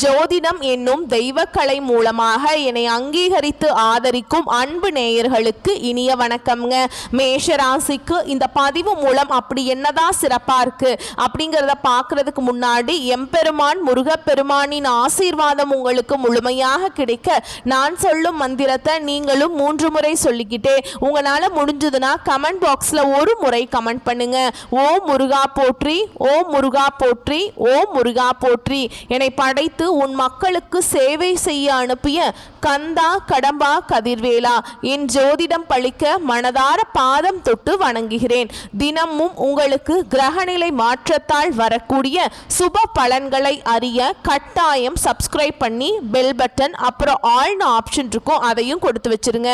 ஜோதிடம் என்னும் தெய்வக்கலை மூலமாக என்னை அங்கீகரித்து ஆதரிக்கும் அன்பு நேயர்களுக்கு இனிய வணக்கம்ங்க. மேஷராசிக்கு இந்த பதிவு மூலம் அப்படி என்னதான் சிறப்பா இருக்கு அப்படிங்கிறத பார்க்கறதுக்கு முன்னாடி எம்பெருமான் முருகப்பெருமானின் ஆசீர்வாதம் உங்களுக்கு முழுமையாக கிடைக்க நான் சொல்லும் மந்திரத்தை நீங்களும் 3 முறை சொல்லிக்கிட்டே உங்களால முடிஞ்சதுன்னா கமெண்ட் பாக்ஸ்ல ஒரு முறை கமெண்ட் பண்ணுங்க. ஓம் முருகா போற்றி, ஓம் முருகா போற்றி, ஓம் முருகா போற்றி. என்னை படைத்து உன் மக்களுக்கு சேவை செய்ய அனுப்பிய கந்தா கடம்பா கதிர்வேலா, என் ஜோதிடம் பழிக்க மனதார பாதம் தொட்டு வணங்குகிறேன். தினமும் உங்களுக்கு கிரகநிலை மாற்றத்தால் வரக்கூடிய சுப பலன்களை அறிய கட்டாயம் சப்ஸ்கிரைப் பண்ணி பெல் பட்டன் அப்புறம் ஆல்னு ஆப்ஷன் இருக்கும், அதையும் கொடுத்து வச்சிருங்க.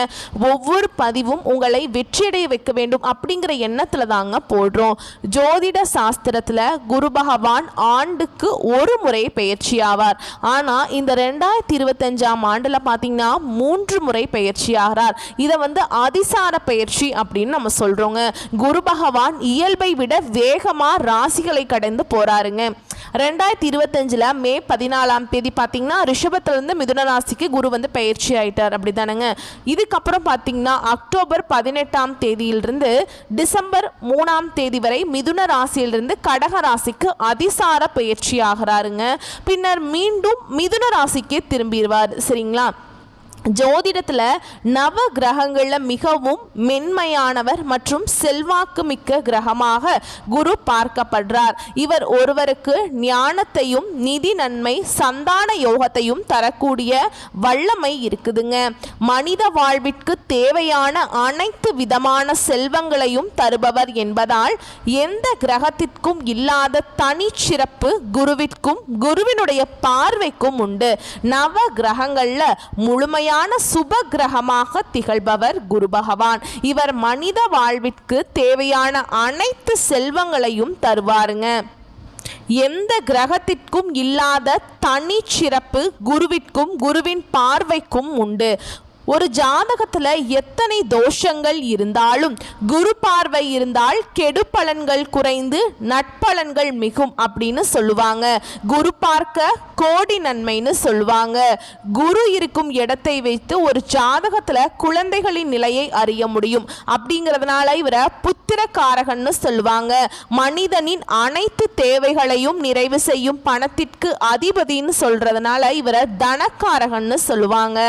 ஒவ்வொரு பதிவும் உங்களை வெற்றியடைய வைக்க வேண்டும் அப்படிங்கிற எண்ணத்துல தாங்க போடுறோம். ஜோதிட சாஸ்திரத்துல குரு பகவான் ஆண்டுக்கு ஒரு முறை பயிற்சி ஆவார். ஆனா இந்த 2025ஆம் ஆண்டுல பாத்தீங்கன்னா 3 முறை பயிற்சி ஆகிறார். இதை அதிசார பயிற்சி அப்படின்னு நம்ம சொல்றோங்க. குரு பகவான் இயல்பை விட வேகமா ராசிகளை கடந்து போறாருங்க. 2025 மே 14ஆம் தேதி பாத்தீங்கன்னா ரிஷபத்திலிருந்து மிதுன ராசிக்கு குரு பயிற்சி ஆயிட்டார், அப்படிதானங்க. இதுக்கப்புறம் பாத்தீங்கன்னா அக்டோபர் 18ஆம் தேதியிலிருந்து டிசம்பர் 3ஆம் தேதி வரை மிதுன ராசியிலிருந்து கடக ராசிக்கு அதிசார பயிற்சி ஆகிறாருங்க. பின்னர் மீண்டும் மிதுன ராசிக்கே திரும்பிடுவார். சரிங்களா? ஜோதிடத்துல நவ கிரகங்கள்ல மிகவும் மென்மையானவர் மற்றும் செல்வாக்கு மிக்க கிரகமாக குரு பார்க்கப்படுறார். இவர் ஒருவருக்கு ஞானத்தையும் நிதி நன்மை சந்தான யோகத்தையும் தரக்கூடிய வல்லமை இருக்குதுங்க. மனித வாழ்விற்கு தேவையான அனைத்து விதமான செல்வங்களையும் தருபவர் என்பதால் எந்த கிரகத்திற்கும் இல்லாத தனிச்சிறப்பு குருவிற்கும் குருவினுடைய பார்வைக்கும் உண்டு. நவ கிரகங்கள்ல முழுமையான சுப கிரகமாக திகழ்பவர் குரு பகவான். இவர் மனித வாழ்விற்கு தேவையான அனைத்து செல்வங்களையும் தருவாருங்க. எந்த கிரகத்திற்கும் இல்லாத தனிச்சிறப்பு குருவிற்கும் குருவின் பார்வைக்கும் உண்டு. ஒரு ஜாதகத்துல எத்தனை தோஷங்கள் இருந்தாலும் குரு பார்வை இருந்தால் கெடு பலன்கள் குறைந்து நட்பலன்கள் மிகும் அப்படின்னு சொல்லுவாங்க. குரு பார்க்க கோடி நன்மைன்னு சொல்லுவாங்க. குரு இருக்கும் இடத்தை வைத்து ஒரு ஜாதகத்துல குழந்தைகளின் நிலையை அறிய முடியும். அப்படிங்கிறதுனால இவரை புத்திரக்காரகன்னு சொல்லுவாங்க. மனிதனின் அனைத்து தேவைகளையும் நிறைவு செய்யும் பணத்திற்கு அதிபதினு சொல்றதுனால இவரை தனக்காரகன்னு சொல்லுவாங்க.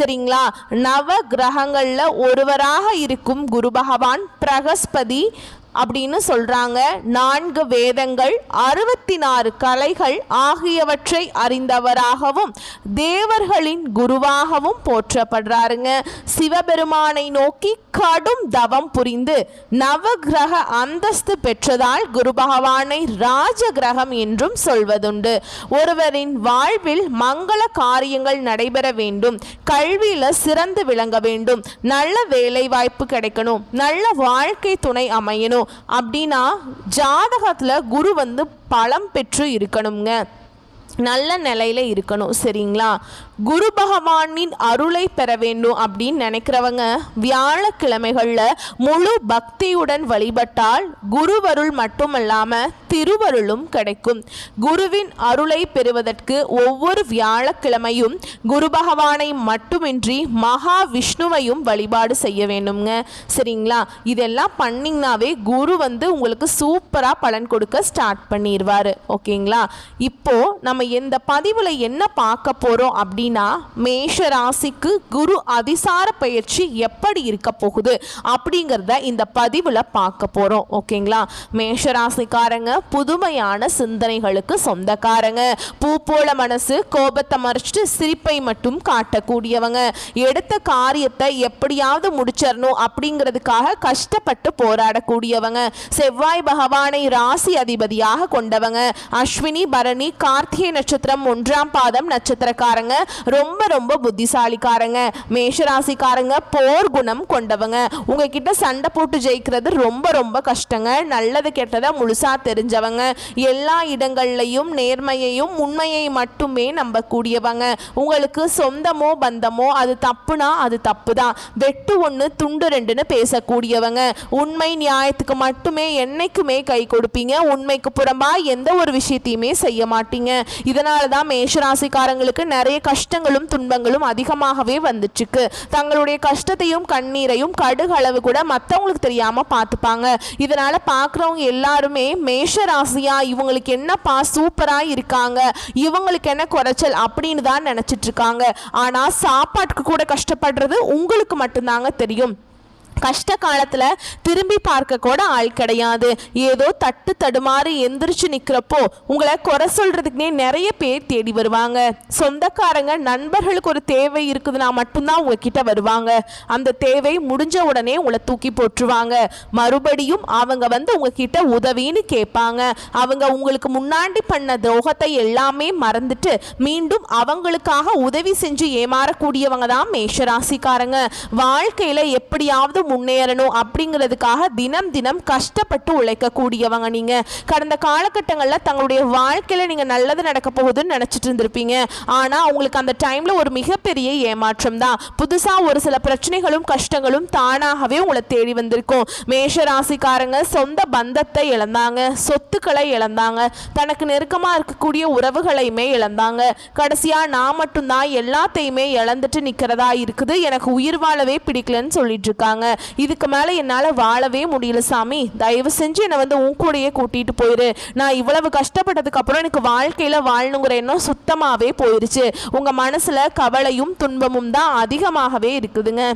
சரிங்களா? நவ கிரகங்கள்ல ஒருவராக இருக்கும் குரு பகவான் பிரகஸ்பதி அப்படின்னு சொல்றாங்க. 4 வேதங்கள் 64 கலைகள் ஆகியவற்றை அறிந்தவராகவும் தேவர்களின் குருவாகவும் போற்றப்படுறாருங்க. சிவபெருமானை நோக்கி கடும் தவம் புரிந்து நவகிரக அந்தஸ்து பெற்றதால் குரு பகவானை ராஜ கிரகம் என்றும் சொல்வதுண்டு. ஒருவரின் வாழ்வில் மங்கள காரியங்கள் நடைபெற வேண்டும், கல்வியில சிறந்து விளங்க வேண்டும், நல்ல வேலை வாய்ப்பு கிடைக்கணும், நல்ல வாழ்க்கை துணை அமையணும் அப்படின்னா ஜாதகத்துல குரு பலம் பெற்று இருக்கணுங்க, நல்ல நிலையில இருக்கணும். சரிங்களா? குரு பகவானின் அருளை பெற வேண்டும் அப்படின்னு நினைக்கிறவங்க வியாழக்கிழமைகள்ல முழு பக்தியுடன் வழிபட்டால் குருவருள் மட்டுமல்லாம திருவருளும் கிடைக்கும். குருவின் அருளை பெறுவதற்கு ஒவ்வொரு வியாழக்கிழமையும் குரு பகவானை மட்டுமின்றி மகா விஷ்ணுவையும் வழிபாடு செய்ய வேண்டும்ங்க. சரிங்களா? இதெல்லாம் பண்ணிங்கனாவே குரு உங்களுக்கு சூப்பரா பலன் கொடுக்க ஸ்டார்ட் பண்ணிடுவாரு. ஓகேங்களா? இப்போ நம்ம இந்த பதிவுல என்ன பார்க்க போறோம் அப்படின்னா மேஷ ராசிக்கு குரு அதிசார பயிற்சி எப்படி இருக்க போகுது அப்படிங்கறத இந்த பதிவுல பார்க்க போறோம். ஓகேங்களா? மேஷ ராசிக்காரங்க புதுமையான சிந்தனைகளுக்கு சொந்தக்காரங்க. பூ போல மனசு, கோபத்தை மறைச்சிட்டு சிரிப்பை மட்டும் காட்டக்கூடியவங்க. எடுத்த காரியத்தை எப்படியாவது முடிச்சிடணும் அப்படிங்கிறதுக்காக கஷ்டப்பட்டு போராடக்கூடியவங்க. செவ்வாய் பகவானை ராசி அதிபதியாக கொண்டவங்க. அஸ்வினி பரணி கார்த்திகை நட்சத்திரம் 1ஆம் பாதம் நட்சத்திரக்காரங்க. ரொம்ப ரொம்ப புத்திசாலிக்காரங்க. மேஷராசிக்காரங்க போர் குணம் கொண்டவங்க. உங்ககிட்ட சண்டை போட்டு ஜெயிக்கிறது ரொம்ப ரொம்ப கஷ்டங்க. நல்லது கெட்டதை முழுசா தெரிஞ்ச செஞ்சவங்க, எல்லா இடங்கள்லையும் நேர்மையையும் உண்மையை மட்டுமே நம்பக்கூடியவங்க. உங்களுக்கு சொந்தமோ பந்தமோ அது தப்புனா அது தப்பு தான், வெட்டு ஒன்று துண்டு ரெண்டுன்னு பேசக்கூடியவங்க. உண்மை நியாயத்துக்கு மட்டுமே என்னைக்குமே கை கொடுப்பீங்க. உண்மைக்கு புறம்பா எந்த ஒரு விஷயத்தையுமே செய்ய மாட்டீங்க. இதனால தான் மேஷராசிக்காரங்களுக்கு நிறைய கஷ்டங்களும் துன்பங்களும் அதிகமாகவே வந்துச்சுக்கு. தங்களுடைய கஷ்டத்தையும் கண்ணீரையும் கடுகளவு கூட மற்றவங்களுக்கு தெரியாம பார்த்துப்பாங்க. இதனால பார்க்குறவங்க எல்லாருமே மேஷராசியா இவங்களுக்கு என்னப்பா சூப்பரா இருக்காங்க, இவங்களுக்கு என்ன குறைச்சல் அப்படின்னு தான் நினைச்சிட்டு இருக்காங்க. ஆனா சாப்பாட்டுக்கு கூட கஷ்டப்படுறது உங்களுக்கு மட்டும்தாங்க தெரியும். கஷ்ட காலத்துல திரும்பி பார்க்க கூட ஆள் கிடையாது. ஏதோ தட்டு தடுமாறி எந்திரிச்சு நிக்கிறப்போ உங்களை குறை சொல்றதுக்குனே நிறைய பேர் தேடி வருவாங்க. சொந்தக்காரங்க நண்பர்களுக்கு ஒரு தேவை இருக்குதுன்னா மட்டும்தான் உங்ககிட்ட வருவாங்க. அந்த தேவை முடிஞ்ச உடனே உங்களை தூக்கி போட்டுருவாங்க. மறுபடியும் அவங்க வந்து உங்ககிட்ட உதவின்னு கேட்பாங்க. அவங்க உங்களுக்கு முன்னாடி பண்ண துரோகத்தை எல்லாமே மறந்துட்டு மீண்டும் அவங்களுக்காக உதவி செஞ்சு ஏமாறக்கூடியவங்க தான் மேஷராசிக்காரங்க. வாழ்க்கையில எப்படியாவது முன்னேறணும் அப்படிங்கிறதுக்காக தினம் தினம் கஷ்டப்பட்டு உழைக்கக்கூடியவங்க. நீங்க கடந்த காலகட்டங்களில் தங்களுடைய வாழ்க்கையில நீங்க நல்லது நடக்க போகுதுன்னு நினைச்சிட்டு இருந்திருப்பீங்க. ஆனா உங்களுக்கு அந்த டைம்ல ஒரு மிகப்பெரிய ஏமாற்றம் தான். புதுசா ஒரு சில பிரச்சனைகளும் கஷ்டங்களும் தானாகவே உங்களை தேடி வந்திருக்கும். மேஷ ராசிக்காரங்க சொந்த பந்தத்தை இழந்தாங்க, சொத்துக்களை இழந்தாங்க, தனக்கு நெருக்கமா இருக்கக்கூடிய உறவுகளையுமே இழந்தாங்க. கடைசியா நான் மட்டும்தான் எல்லாத்தையுமே இழந்துட்டு நிக்கிறதா இருக்குது, எனக்கு உயிர் வாழவே பிடிக்கலன்னு சொல்லிட்டு இருக்காங்க. இதுக்கு மேலே என்னால் வாழவே முடியல சாமி, தயவு செஞ்சு என்னை வந்து உன் கூடயே கூட்டிகிட்டு போயிரு. நான் இவ்வளவு கஷ்டப்பட்டதுக்கு அப்புறம் எனக்கு வாழ்க்கையில் வாழணுங்கிற எண்ணம் சுத்தமாகவே போயிடுச்சு. உங்கள் மனசில் கவலையும் துன்பமும் தான் அதிகமாகவே இருக்குதுங்க.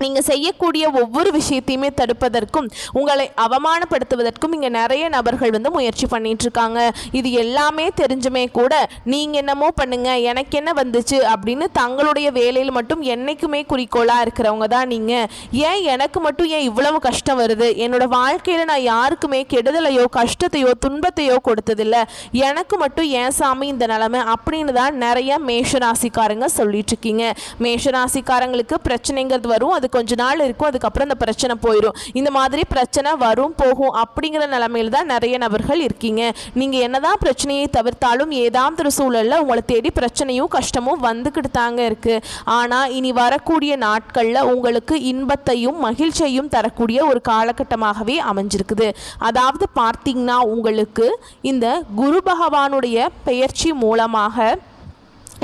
நீங்கள் செய்யக்கூடிய ஒவ்வொரு விஷயத்தையுமே தடுப்பதற்கும் உங்களை அவமானப்படுத்துவதற்கும் இங்கே நிறைய நபர்கள் வந்து முயற்சி பண்ணிட்டு இருக்காங்க. இது எல்லாமே தெரிஞ்சுமே கூட நீங்கள் என்னமோ பண்ணுங்க எனக்கு என்ன வந்துச்சு அப்படின்னு தங்களுடைய வேலையில் மட்டும் என்னைக்குமே குறிக்கோளாக இருக்கிறவங்க தான் நீங்கள். ஏன் எனக்கு மட்டும் ஏன் இவ்வளவு கஷ்டம் வருது, என்னோட வாழ்க்கையில் நான் யாருக்குமே கெடுதலையோ கஷ்டத்தையோ துன்பத்தையோ கொடுத்ததில்லை, எனக்கு மட்டும் ஏன் சாமி இந்த நிலைமை அப்படின்னு தான் நிறைய மேஷராசிக்காரங்க சொல்லிட்டு இருக்கீங்க. மேஷராசிக்காரங்களுக்கு பிரச்சனைங்கிறது வரும், அது கொஞ்ச நாள் இருக்கும், அதுக்கப்புறம் அந்த பிரச்சனை போயிடும். இந்த மாதிரி பிரச்சனை வரும் போகும் அப்படிங்கிற நிலைமையில தான் நிறைய நபர்கள் இருக்கீங்க. நீங்க என்னதான் பிரச்சனையை தவிர்த்தாலும் ஏதாவது ஒரு சூழல்ல உங்களை தேடி பிரச்சனையும் கஷ்டமும் வந்துக்கிட்டு தாங்க இருக்கு. ஆனா இனி வரக்கூடிய நாட்கள்ல உங்களுக்கு இன்பத்தையும் மகிழ்ச்சியையும் தரக்கூடிய ஒரு காலகட்டமாகவே அமைஞ்சிருக்குது. அதாவது பார்த்தீங்கன்னா உங்களுக்கு இந்த குரு பகவானுடைய பெயர்ச்சி மூலமாக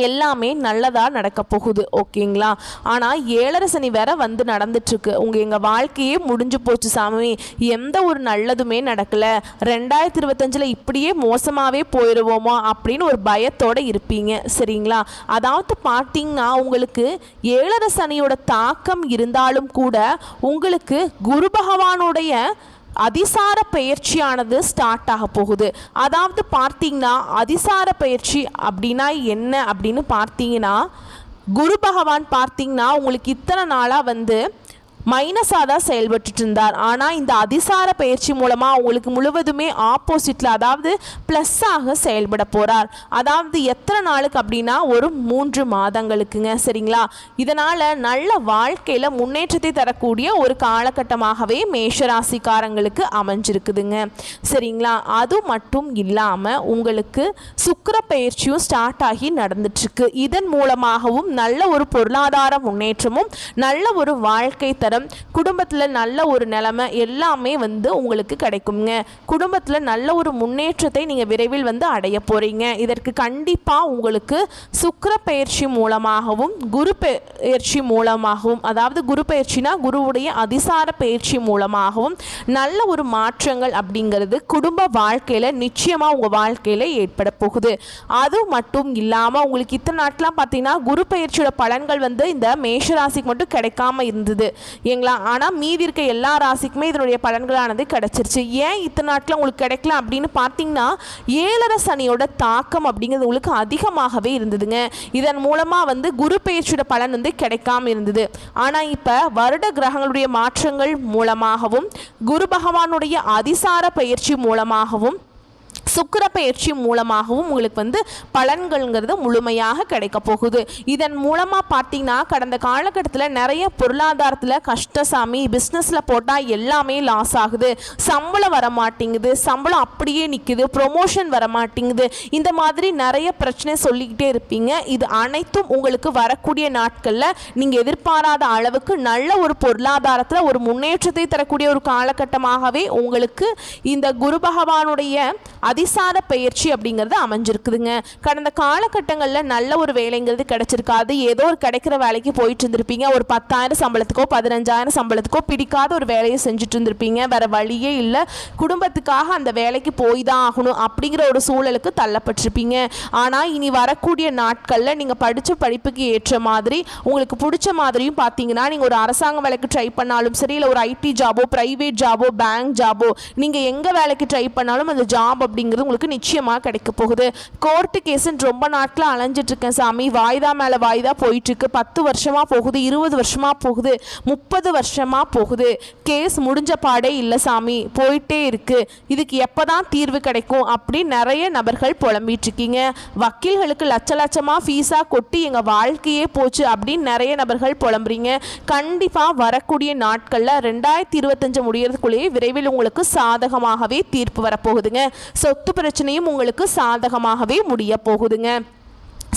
எல்லாமே நல்லதாக நடக்க போகுது. ஓகேங்களா? ஆனால் 7.5 சனி வேற வந்து நடந்துட்டுருக்கு. எங்கள் வாழ்க்கையே முடிஞ்சு போச்சு சாமி, எந்த ஒரு நல்லதுமே நடக்கலை, 2025 இப்படியே மோசமாகவே போயிடுவோமா அப்படின்னு ஒரு பயத்தோடு இருப்பீங்க. சரிங்களா? அதாவது பார்த்தீங்கன்னா உங்களுக்கு 7.5 சனியோட தாக்கம் இருந்தாலும் கூட உங்களுக்கு குரு பகவானுடைய அதிசார பயிற்சியானது ஸ்டார்ட் ஆக போகுது. அதாவது பார்த்தீங்கன்னா அதிசார பயிற்சி அப்படின்னா என்ன அப்படின்னு பார்த்தீங்கன்னா குரு பகவான் பார்த்தீங்கன்னா உங்களுக்கு இத்தனை நாளாக வந்து மைனஸாக தான் செயல்பட்டு இருந்தார். ஆனால் இந்த அதிசார பயிற்சி மூலமாக உங்களுக்கு முழுவதுமே ஆப்போசிட்டில் அதாவது ப்ளஸ்ஸாக செயல்பட போகிறார். அதாவது எத்தனை நாளுக்கு அப்படின்னா ஒரு 3 மாதங்களுக்குங்க. சரிங்களா? இதனால் நல்ல வாழ்க்கையில் முன்னேற்றத்தை தரக்கூடிய ஒரு காலகட்டமாகவே மேஷராசிக்காரங்களுக்கு அமைஞ்சிருக்குதுங்க. சரிங்களா? அது மட்டும் இல்லாமல் உங்களுக்கு சுக்கிர பயிற்சியும் ஸ்டார்ட் ஆகி நடந்துட்டுருக்கு. இதன் மூலமாகவும் நல்ல ஒரு பொருளாதார முன்னேற்றமும் நல்ல ஒரு வாழ்க்கை குடும்பத்தில் நல்ல ஒரு நிலைமை எல்லாமே வந்து உங்களுக்கு கிடைக்குங்க. குடும்பத்தில் நல்ல ஒரு முன்னேற்றத்தை நீங்கள் விரைவில் வந்து அடைய போறீங்க. இதற்கு கண்டிப்பாக உங்களுக்கு சுக்கிர பயிற்சி மூலமாகவும் குரு பயிற்சி மூலமாகவும், அதாவது குரு பயிற்சினா குருவுடைய அதிசார பயிற்சி மூலமாகவும் நல்ல ஒரு மாற்றங்கள் அப்படிங்கிறது குடும்ப வாழ்க்கையில் நிச்சயமாக உங்கள் வாழ்க்கையில் ஏற்பட போகுது. அது மட்டும் இல்லாமல் உங்களுக்கு இத்தனை நாட்களாக பார்த்தீங்கன்னா குரு பயிற்சியோட பலன்கள் வந்து இந்த மேஷராசிக்கு மட்டும் கிடைக்காம இருந்தது ஏங்களா? ஆனால் மீதி இருக்க எல்லா ராசிக்குமே இதனுடைய பலன்களானது கிடைச்சிருச்சு. ஏன் இத்தனை நாட்கள் உங்களுக்கு கிடைக்கல அப்படின்னு பார்த்தீங்கன்னா 7.5 சனியோட தாக்கம் அப்படிங்கிறது உங்களுக்கு அதிகமாகவே இருந்ததுங்க. இதன் மூலமாக வந்து குரு பயிற்சியோட பலன் வந்து கிடைக்காம இருந்தது. ஆனால் இப்போ வருட கிரகங்களுடைய மாற்றங்கள் மூலமாகவும் குரு பகவானுடைய அதிசார பயிற்சி மூலமாகவும் சுக்கிர பயிற்சி மூலமாகவும் உங்களுக்கு பலன்கள்ங்கிறது முழுமையாக கிடைக்க போகுது. இதன் மூலமாக பார்த்தீங்கன்னா கடந்த காலகட்டத்தில் நிறைய பொருளாதாரத்தில் கஷ்டசாமி, பிஸ்னஸில் போட்டால் எல்லாமே லாஸ் ஆகுது, சம்பளம் வர மாட்டேங்குது, சம்பளம் அப்படியே நிற்குது, ப்ரொமோஷன் வர மாட்டேங்குது, இந்த மாதிரி நிறைய பிரச்சனை சொல்லிக்கிட்டே இருப்பீங்க. இது அனைத்தும் உங்களுக்கு வரக்கூடிய நாட்களில் நீங்கள் எதிர்பாராத அளவுக்கு நல்ல ஒரு பொருளாதாரத்தில் ஒரு முன்னேற்றத்தை தரக்கூடிய ஒரு காலகட்டமாகவே உங்களுக்கு இந்த குரு பகவானுடைய அதிசார பயிற்சி அப்படிங்கிறது அமைஞ்சிருக்குதுங்க. கடந்த காலகட்டங்களில் நல்ல ஒரு வேலைங்கிறது கிடைச்சிருக்காது. ஏதோ ஒரு கிடைக்கிற வேலைக்கு போயிட்டு இருந்திருப்பீங்க. ஒரு 10,000 சம்பளத்துக்கோ 15,000 சம்பளத்துக்கோ பிடிக்காத ஒரு வேலையை செஞ்சுட்டு இருந்திருப்பீங்க. வேற வழியே இல்லை, குடும்பத்துக்காக அந்த வேலைக்கு போய் தான் ஆகணும் அப்படிங்கிற ஒரு சூழலுக்கு தள்ளப்பட்டிருப்பீங்க. ஆனால் இனி வரக்கூடிய நாட்களில் நீங்கள் படித்த படிப்புக்கு ஏற்ற மாதிரி உங்களுக்கு பிடிச்ச மாதிரியும் பார்த்தீங்கன்னா நீங்கள் ஒரு அரசாங்க வேலைக்கு ட்ரை பண்ணாலும் சரி, இல்லை ஒரு ஐடி ஜாபோ, ப்ரைவேட் ஜாபோ, பேங்க் ஜாபோ, நீங்கள் எங்கே வேலைக்கு ட்ரை பண்ணாலும் அந்த ஜாப் அப்படிங்கிறது உங்களுக்கு நிச்சயமாக கிடைக்க போகுது. கோர்ட்டு கேஸுன்னு ரொம்ப நாட்கள் அலைஞ்சிட்டு இருக்கேன் சாமி, வாய்தா மேலே வாய்தா போயிட்டுருக்கு, 10 வருஷமாக போகுது, 20 வருஷமாக போகுது, 30 வருஷமாக போகுது, கேஸ் முடிஞ்ச பாடே இல்லை சாமி, போயிட்டே இருக்குது, இதுக்கு எப்போ தான் தீர்வு கிடைக்கும் அப்படின்னு நிறைய நபர்கள் புலம்பிட்டு இருக்கீங்க. வக்கீல்களுக்கு லட்சமாக ஃபீஸாக கொட்டி எங்கள் வாழ்க்கையே போச்சு அப்படின்னு நிறைய நபர்கள் புலம்புறீங்க. கண்டிப்பாக வரக்கூடிய நாட்களில் 2025 முடியறதுக்குள்ளேயே விரைவில் உங்களுக்கு சாதகமாகவே தீர்ப்பு வரப்போகுதுங்க. சொத்து பிரச்சனையும் உங்களுக்கு சாதகமாகவே முடிய போகுதுங்க.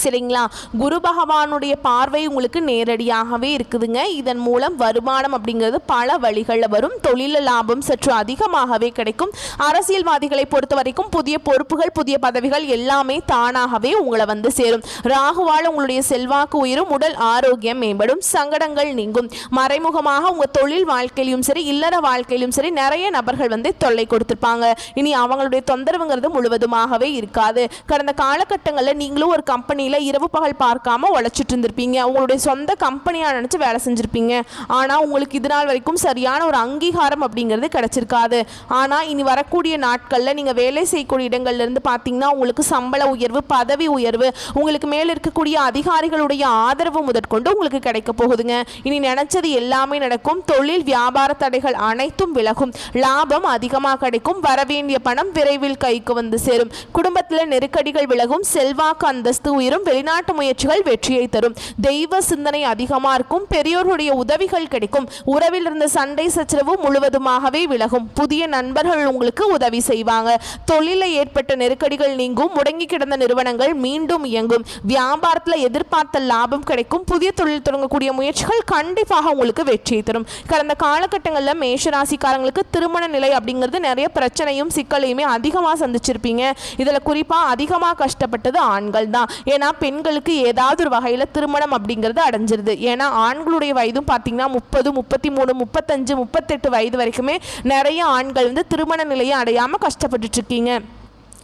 சரிங்களா? குரு பகவானுடைய பார்வை உங்களுக்கு நேரடியாகவே இருக்குதுங்க. இதன் மூலம் வருமானம் அப்படிங்கிறது பல வழிகளில் வரும். தொழில லாபம் சற்று அதிகமாகவே கிடைக்கும். அரசியல்வாதிகளை பொறுத்த வரைக்கும் புதிய பொறுப்புகள், புதிய பதவிகள் எல்லாமே தானாகவே உங்களை சேரும். ராகுவால் உங்களுடைய செல்வாக்கு உயரும், உடல் ஆரோக்கியம் மேம்படும், சங்கடங்கள் நீங்கும். மறைமுகமாக உங்கள் தொழில் வாழ்க்கையிலும் சரி, இல்லற வாழ்க்கையிலும் சரி நிறைய நபர்கள் தொல்லை கொடுத்துருப்பாங்க. இனி அவங்களுடைய தொந்தரவுங்கிறது முழுவதுமாகவே இருக்காது. கடந்த காலகட்டங்களில் நீங்களும் ஒரு கம்பெனி இரவு பகல் பார்க்காம உழைச்சிட்டு இருந்திருப்பீங்க. உங்களுடைய சொந்த கம்பெனியா நினைச்சு வேலை செஞ்சிருப்பீங்க. ஆனா உங்களுக்கு இது நாள் வரைக்கும் சரியான ஒரு அங்கீகாரம் அப்படிங்கிறது கிடைச்சிருக்காது. ஆனா இனி வரக்கூடிய நாட்கள்ல நீங்க வேலை செய்யக்கூடிய இடங்கள்ல இருந்து பாத்தீங்கன்னா உங்களுக்கு சம்பள உயர்வு, பதவி உயர்வு, உங்களுக்கு மேல இருக்கக்கூடிய அதிகாரிகளுடைய ஆதரவு முதற்கொண்டு உங்களுக்கு கிடைக்க போகுதுங்க. இனி நினைச்சது எல்லாமே நடக்கும். தொழில் வியாபார தடைகள் அனைத்தும் விலகும். லாபம் அதிகமாக கிடைக்கும். வரவேண்டிய பணம் விரைவில் கைக்கு சேரும். குடும்பத்தில் நெருக்கடிகள் விலகும். செல்வாக்கு அந்தஸ்து உயரும். வெளிநாட்டு முயற்சிகள் வெற்றியை தரும். தெய்வ சிந்தனை அதிகமாக இருக்கும். பெரியோருடைய உதவிகள் கிடைக்கும். உறவில் இருந்த சண்டை சச்சரவு முழுவதுமாகவே விலகும். புதிய நண்பர்கள் உங்களுக்கு உதவி செய்வாங்க. தொழிலில் ஏற்பட்ட நெருக்கடிகள் நீங்கும். முடங்கி கிடந்த நிறுவனங்கள் மீண்டும் இயங்கும். வியாபாரத்தில் எதிர்பார்த்த லாபம் கிடைக்கும். புதிய தொழில் தொடங்கக்கூடிய முயற்சிகள் கண்டிப்பாக உங்களுக்கு வெற்றியை தரும். கடந்த காலகட்டங்களில் மேஷராசிக்காரங்களுக்கு திருமண நிலை அப்படிங்கிறது நிறைய பிரச்சனையும் சிக்கலையுமே அதிகமாக சந்திச்சிருப்பீங்க. இதில் குறிப்பாக அதிகமாக கஷ்டப்பட்டது ஆண்கள் தான். ஏன்னா பெண்களுக்கு ஏதாவது ஒரு வகையில் திருமணம் அப்படிங்கிறது அடைஞ்சிருது. ஏன்னா ஆண்களுடைய வயதும் பார்த்தீங்கன்னா 30, 33, 35, 38 வயது வரைக்குமே நிறைய ஆண்கள் திருமண நிலையை அடையாமல் கஷ்டப்பட்டுட்டு இருக்கீங்க.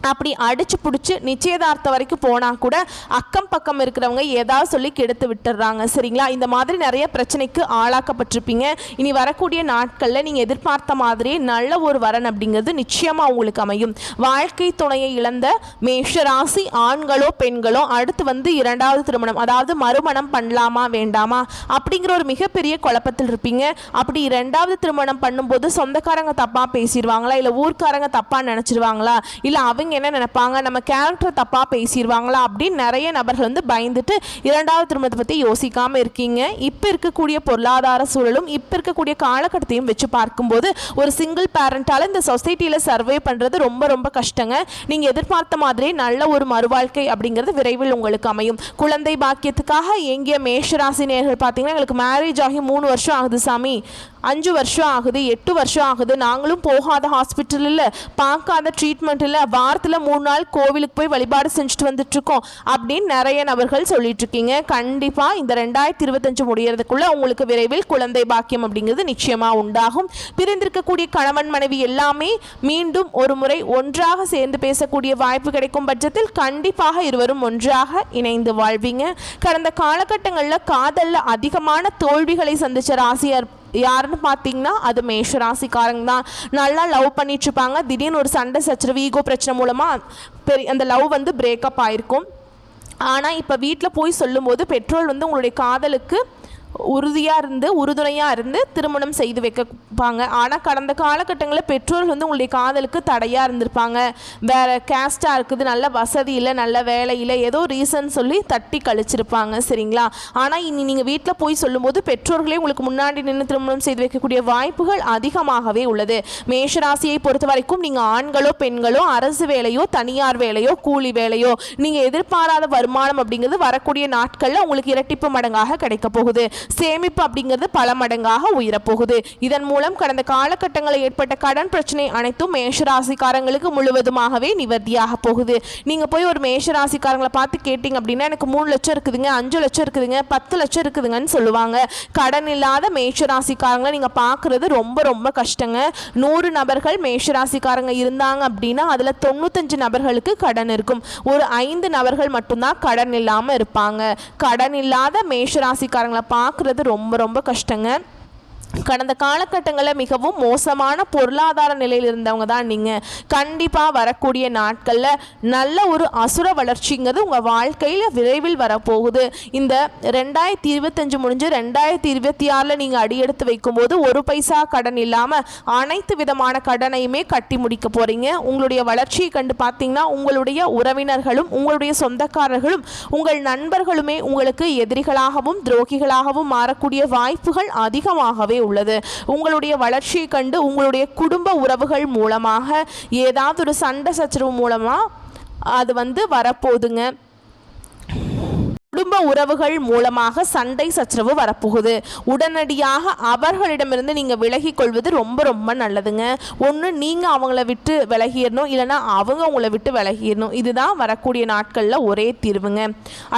அப்படி அடிச்சு பிடிச்சி நிச்சயதார்த்தம் வரைக்கும் போனால் கூட அக்கம் பக்கம் இருக்கிறவங்க ஏதாவது சொல்லி கெடுத்து விட்டுடுறாங்க. சரிங்களா? இந்த மாதிரி நிறைய பிரச்சனைக்கு ஆளாக்கப்பட்டிருப்பீங்க. இனி வரக்கூடிய நாட்களில் நீங்கள் எதிர்பார்த்த மாதிரி நல்ல ஒரு வரன் அப்படிங்கிறது நிச்சயமாக உங்களுக்கு அமையும். வாழ்க்கை துணையை இழந்த மேஷராசி ஆண்களோ பெண்களோ அடுத்து இரண்டாவது திருமணம், அதாவது மறுமணம் பண்ணலாமா வேண்டாமா அப்படிங்கிற ஒரு மிகப்பெரிய குழப்பத்தில் இருப்பீங்க. அப்படி இரண்டாவது திருமணம் பண்ணும்போது சொந்தக்காரங்க தப்பாக பேசிடுவாங்களா, இல்லை ஊர்க்காரங்க தப்பாக நினச்சிருவாங்களா, இல்லை அவங்க என்ன நினைப்பாங்க, நம்ம கேரக்டர் தப்பா பேசிடுவாங்களா அப்படின்னு நிறைய நபர்கள் பயந்துட்டு இரண்டாவது திருமணத்தை பற்றி யோசிக்காமல் இருக்கீங்க. இப்போ இருக்கக்கூடிய பொருளாதார சூழலும் இப்போ இருக்கக்கூடிய காலகட்டத்தையும் வச்சு பார்க்கும்போது ஒரு சிங்கிள் பேரண்டால் இந்த சொசைட்டியில் சர்வே பண்ணுறது ரொம்ப ரொம்ப கஷ்டங்க. நீங்கள் எதிர்பார்த்த மாதிரி நல்ல ஒரு மறுவாழ்க்கை அப்படிங்கிறது விரைவில் உங்களுக்கு அமையும். குழந்தை பாக்கியத்துக்காக எங்கிய மேஷராசி நேயர்கள் பார்த்தீங்கன்னா எங்களுக்கு மேரேஜ் ஆகி 3 வருஷம் ஆகுது சாமி, 5 வருஷம் ஆகுது, 8 வருஷம் ஆகுது, நாங்களும் போகாத ஹாஸ்பிட்டல் இல்லை, பார்க்காத ட்ரீட்மெண்ட் இல்லை, வாரத்தில் 3 நாள் கோவிலுக்கு போய் வழிபாடு செஞ்சுட்டு வந்துட்டுருக்கோம் அப்படின்னு நிறைய நபர்கள் சொல்லிட்டு இருக்கீங்க. கண்டிப்பாக இந்த 2025 முடியறதுக்குள்ள உங்களுக்கு விரைவில் குழந்தை பாக்கியம் அப்படிங்கிறது நிச்சயமாக உண்டாகும். பிரிந்திருக்கக்கூடிய கணவன் மனைவி எல்லாமே மீண்டும் ஒரு முறை ஒன்றாக சேர்ந்து பேசக்கூடிய வாய்ப்பு கிடைக்கும் பட்சத்தில் கண்டிப்பாக இருவரும் ஒன்றாக இணைந்து வாழ்வீங்க. கடந்த காலகட்டங்களில் காதலில் அதிகமான தோல்விகளை சந்திச்ச ராசியார் யாருன்னு பார்த்தீங்கன்னா அது மேஷராசிக்காரங்க தான். நல்லா லவ் பண்ணிட்டு இருப்பாங்க. திடீர்னு ஒரு சண்டை சச்சரவு, ஈகோ பிரச்சனை மூலமாக அந்த லவ் பிரேக்கப் ஆயிருக்கும். ஆனால் இப்போ வீட்டில் போய் சொல்லும்போது பெற்றோர் உங்களுடைய காதலுக்கு உறுதுணையாக இருந்து திருமணம் செய்து வைக்கப்பாங்க. ஆனால் கடந்த காலகட்டங்களில் பெற்றோர்கள் வந்து உங்களுடைய காதலுக்கு தடையாக இருந்திருப்பாங்க. வேறு கேஸ்டாக இருக்குது, நல்ல வசதி இல்லை, நல்ல வேலை இல்லை, ஏதோ ரீசன் சொல்லி தட்டி கழிச்சிருப்பாங்க. சரிங்களா? ஆனால் இனி நீங்கள் வீட்டில் போய் சொல்லும்போது பெற்றோர்களே உங்களுக்கு முன்னாடி நின்று திருமணம் செய்து வைக்கக்கூடிய வாய்ப்புகள் அதிகமாகவே உள்ளது. மேஷராசியை பொறுத்த வரைக்கும் நீங்கள் ஆண்களோ பெண்களோ அரசு வேலையோ தனியார் வேலையோ கூலி வேலையோ நீங்கள் எதிர்பாராத வருமானம் அப்படிங்கிறது வரக்கூடிய நாட்களில் உங்களுக்கு இரட்டிப்பு மடங்காக கிடைக்க போகுது. சேமிப்பு அப்படிங்கிறது பல மடங்காக உயரப்போகுது. இதன் மூலம் கடந்த காலகட்டங்களில் ஏற்பட்ட கடன் பிரச்சனை அனைத்தும் மேஷராசிக்காரங்களுக்கு முழுவதுமாகவே நிவர்த்தியாக போகுது. நீங்க போய் ஒரு மேஷராசிக்காரங்களை பார்த்து கேட்டீங்க அப்படின்னா எனக்கு 3 லட்சம் இருக்குதுங்க, 5 லட்சம் இருக்குதுங்க, 10 லட்சம் இருக்குதுங்கன்னு சொல்லுவாங்க. கடன் இல்லாத மேஷராசிக்காரங்களை நீங்க பார்க்கறது ரொம்ப ரொம்ப கஷ்டங்க. 100 நபர்கள் மேஷராசிக்காரங்க இருந்தாங்க அப்படின்னா அதுல 95 நபர்களுக்கு கடன் இருக்கும். ஒரு 5 நபர்கள் மட்டும்தான் கடன் இல்லாம இருப்பாங்க. கடன் இல்லாத மேஷராசிக்காரங்களை பார்க்கறது ரொம்ப ரொம்ப கஷ்டங்க. கடந்த காலகட்டங்களில் மிகவும் மோசமான பொருளாதார நிலையில் இருந்தவங்க தான் நீங்கள். கண்டிப்பாக வரக்கூடிய நாட்களில் நல்ல ஒரு அசுர வளர்ச்சிங்கிறது உங்கள் வாழ்க்கையில் விரைவில் வரப்போகுது. இந்த 2025 முடிஞ்சு 2026 நீங்கள் அடியெடுத்து வைக்கும்போது ஒரு பைசா கடன் இல்லாமல் அனைத்து விதமான கடனையுமே கட்டி முடிக்க போகிறீங்க. உங்களுடைய வளர்ச்சியை கண்டு பார்த்தீங்கன்னா உங்களுடைய உறவினர்களும் உங்களுடைய சொந்தக்காரர்களும் உங்கள் நண்பர்களுமே உங்களுக்கு எதிரிகளாகவும் துரோகிகளாகவும் மாறக்கூடிய வாய்ப்புகள் அதிகமாகவே உள்ளது. உங்களுடைய வளர்ச்சியை கண்டு உங்களுடைய குடும்ப உறவுகள் மூலமாக ஏதாவது ஒரு சண்டை சச்சரவு மூலமா அது வந்து வரப்போகுதுங்க. குடும்ப உறவுகள் மூலமாக சண்டை சச்சரவு வரப்போகுது. உடனடியாக அவர்களிடமிருந்து நீங்கள் விலகி கொள்வது ரொம்ப ரொம்ப நல்லதுங்க. ஒன்று நீங்கள் அவங்கள விட்டு விலகிடணும், இல்லைனா அவங்க உங்களை விட்டு விலகிடணும். இதுதான் வரக்கூடிய நாட்களில் ஒரே தீர்வுங்க.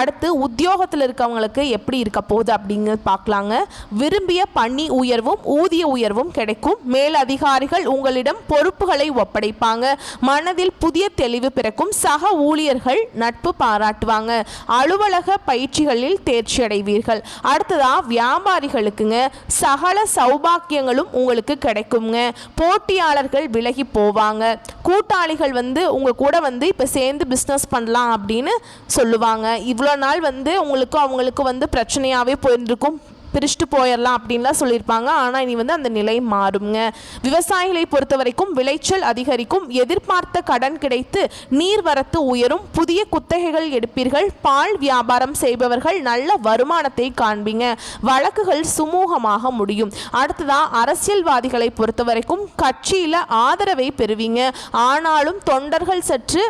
அடுத்து உத்தியோகத்தில் இருக்கவங்களுக்கு எப்படி இருக்க போகுது அப்படிங்க பார்க்கலாங்க. விரும்பிய பணி உயர்வும் ஊதிய உயர்வும் கிடைக்கும். மேல் அதிகாரிகள் உங்களிடம் பொறுப்புகளை ஒப்படைப்பாங்க. மனதில் புதிய தெளிவு பிறக்கும். சக ஊழியர்கள் நட்பு பாராட்டுவாங்க. அலுவலக பயிற்சிகளில் தேர்ச்சி அடைவீர்கள். அடுத்ததா வியாபாரிகளுக்குங்க சகல சௌபாக்கியங்களும் உங்களுக்கு கிடைக்குங்க. போட்டியாளர்கள் விலகி போவாங்க. கூட்டாளிகள் வந்து உங்க கூட வந்து இப்போ சேர்ந்து பிஸ்னஸ் பண்ணலாம் அப்படின்னு சொல்லுவாங்க. இவ்வளோ நாள் வந்து அவங்களுக்கு வந்து பிரச்சனையாகவே போயிருக்கும், பிரிச்சுட்டு போயிடலாம் அப்படின்லாம் சொல்லியிருப்பாங்க. ஆனால் இனி வந்து அந்த நிலை மாறுங்க. விவசாயிகளை பொறுத்த வரைக்கும் விளைச்சல் அதிகரிக்கும். எதிர்பார்த்த கடன் கிடைத்து நீர்வரத்து உயரும். புதிய குத்தகைகள் எடுப்பீர்கள். பால் வியாபாரம் செய்பவர்கள் நல்ல வருமானத்தை காண்பீங்க. வழக்குகள் சுமூகமாக முடியும். அடுத்ததான் அரசியல்வாதிகளை பொறுத்த வரைக்கும் கட்சியில் ஆதரவை பெறுவீங்க. ஆனாலும் தொண்டர்கள் சற்று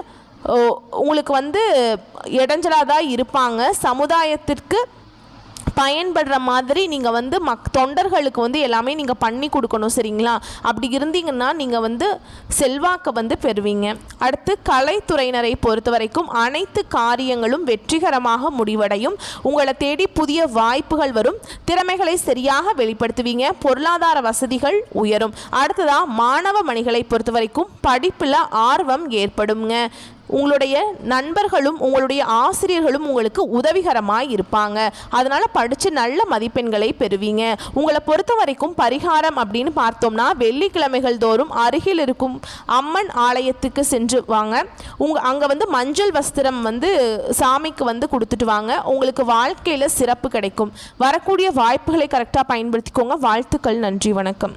உங்களுக்கு வந்து இடைஞ்சலாக தான் இருப்பாங்க. சமுதாயத்திற்கு பயன்படுற மாதிரி நீங்கள் வந்து தொண்டர்களுக்கு வந்து எல்லாமே நீங்கள் பண்ணி கொடுக்கணும். சரிங்களா? அப்படி இருந்தீங்கன்னா நீங்கள் வந்து செல்வாக்கை வந்து பெறுவீங்க. அடுத்து கலைத்துறையினரை பொறுத்த வரைக்கும் அனைத்து காரியங்களும் வெற்றிகரமாக முடிவடையும். உங்களை தேடி புதிய வாய்ப்புகள் வரும். திறமைகளை சரியாக வெளிப்படுத்துவீங்க. பொருளாதார வசதிகள் உயரும். அடுத்ததாக மாணவ மணிகளை பொறுத்த வரைக்கும் படிப்பில் ஆர்வம் ஏற்படுங்க. உங்களுடைய நண்பர்களும் உங்களுடைய ஆசிரியர்களும் உங்களுக்கு உதவிகரமாக இருப்பாங்க. அதனால் படித்து நல்ல மதிப்பெண்களை பெறுவீங்க. உங்களை பொறுத்த வரைக்கும் பரிகாரம் அப்படின்னு பார்த்தோம்னா வெள்ளிக்கிழமைகள் தோறும் அருகில் இருக்கும் அம்மன் ஆலயத்துக்கு சென்று வாங்க. அங்கே வந்து மஞ்சள் வஸ்திரம் வந்து சாமிக்கு வந்து கொடுத்துட்டு வாங்க. உங்களுக்கு வாழ்க்கையில் சிறப்பு கிடைக்கும். வரக்கூடிய வாய்ப்புகளை கரெக்டாக பயன்படுத்திக்கோங்க. வாழ்த்துக்கள். நன்றி. வணக்கம்.